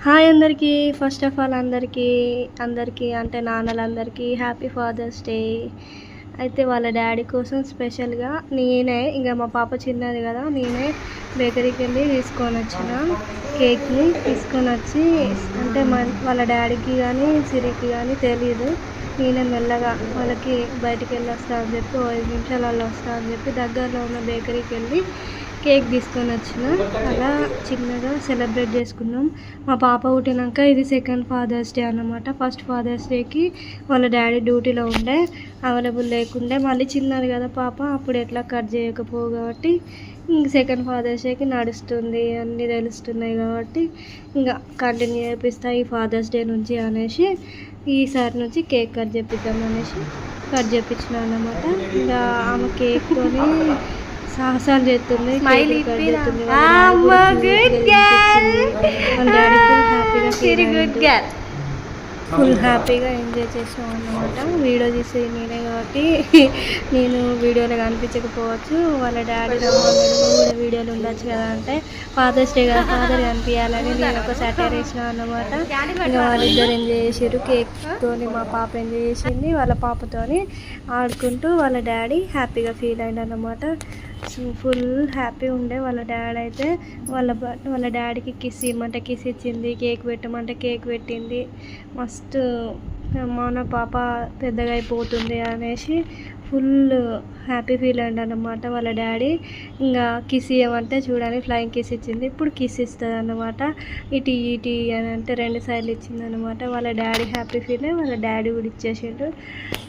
Hi అందరికీ. First of all అందరికీ అంటే నాన్నలందరికీ హ్యాపీ ఫాదర్స్ డే. అయితే వాళ్ళ డాడీ కోసం స్పెషల్గా నేనే, ఇంకా మా పాప చిన్నది కదా, నేనే బేకరీకి వెళ్ళి తీసుకొని వచ్చిన కేక్ని. తీసుకొని వచ్చి అంటే వాళ్ళ డాడీకి కానీ సిరికి కానీ తెలియదు. నేనే మెల్లగా వాళ్ళకి బయటికి వెళ్ళి వస్తా అని చెప్పి 5 నిమిషాలలో వస్తా అని చెప్పి దగ్గరలో ఉన్న బేకరీకి వెళ్ళి కేక్ తీసుకొని వచ్చిన. అలా చిన్నగా సెలబ్రేట్ చేసుకున్నాం. మా పాప పుట్టినాక ఇది సెకండ్ ఫాదర్స్ డే అన్నమాట. ఫస్ట్ ఫాదర్స్ డేకి వాళ్ళ డాడీ డ్యూటీలో ఉండే, అవైలబుల్ లేకుండే. మళ్ళీ చిన్నది కదా పాప, అప్పుడు ఎట్లా కట్ చేయకపోవు కాబట్టి సెకండ్ ఫాదర్స్ డేకి నడుస్తుంది, అన్నీ తెలుస్తున్నాయి కాబట్టి ఇంకా కంటిన్యూ చేపిస్తా ఈ ఫాదర్స్ డే నుంచి అనేసి ఈసారి నుంచి కేక్ కట్ చేపిద్దాం అనేసి కట్ చేయించిన అన్నమాట. ఇంకా ఆమె కేక్తోని సాహసాలు చేస్తుంది, వాళ్ళ డాడీ ఫుల్ హ్యాపీగా ఎంజాయ్ చేసాం అన్నమాట. వీడియో తీసేది నేనే కాబట్టి నేను వీడియోలో కనిపించకపోవచ్చు. వాళ్ళ డాడీ కూడా వీడియోలు ఉండొచ్చు కదా అంటే, ఫాదర్స్ డే కదా ఫాదర్ కనిపించాలని నేను ఒక సెటైర్ వేసిన అన్నమాట. ఇంకా వాళ్ళిద్దరు ఎంజాయ్ చేసారు కేక్తోని. మా పాప ఎంజాయ్ చేసింది, వాళ్ళ పాపతోని ఆడుకుంటూ వాళ్ళ డాడీ హ్యాపీగా ఫీల్ అయింది అన్నమాట. ఫుల్ హ్యాపీ ఉండే వాళ్ళ డాడీ అయితే. వాళ్ళ డాడీకి కిస్ ఇమ్మంటే కిస్ ఇచ్చింది, కేక్ పెట్టమంటే కేక్ పెట్టింది. మస్తు మన పాప పెద్దగా అయిపోతుంది అనేసి ఫుల్ హ్యాపీ ఫీల్ అయ్యింది అన్నమాట వాళ్ళ డాడీ. ఇంకా కిస్ ఇవ్వమంటే చూడాలి ఫ్లయింగ్ కిస్ ఇచ్చింది, ఇప్పుడు కిస్ ఇస్తుంది అన్నమాట. ఇటు అని అంటే 2 సార్లు ఇచ్చింది అనమాట. వాళ్ళ డాడీ హ్యాపీ ఫీల్ అయ్యి వాళ్ళ డాడీ కూడా ఇచ్చేసిండు.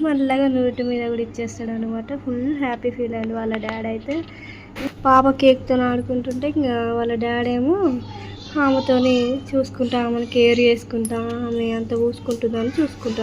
మళ్ళీ నోటి మీద కూడా ఇచ్చేస్తాడు అనమాట. ఫుల్ హ్యాపీ ఫీల్ అయ్యింది వాళ్ళ డాడీ అయితే. పాప కేక్తో ఆడుకుంటుంటే ఇంకా వాళ్ళ డాడీ ఏమో ఆమెతోని చూసుకుంటా, ఆమెను కేర్ చేసుకుంటా, ఆమె అంత చూసుకుంటుందని చూసుకుంటా.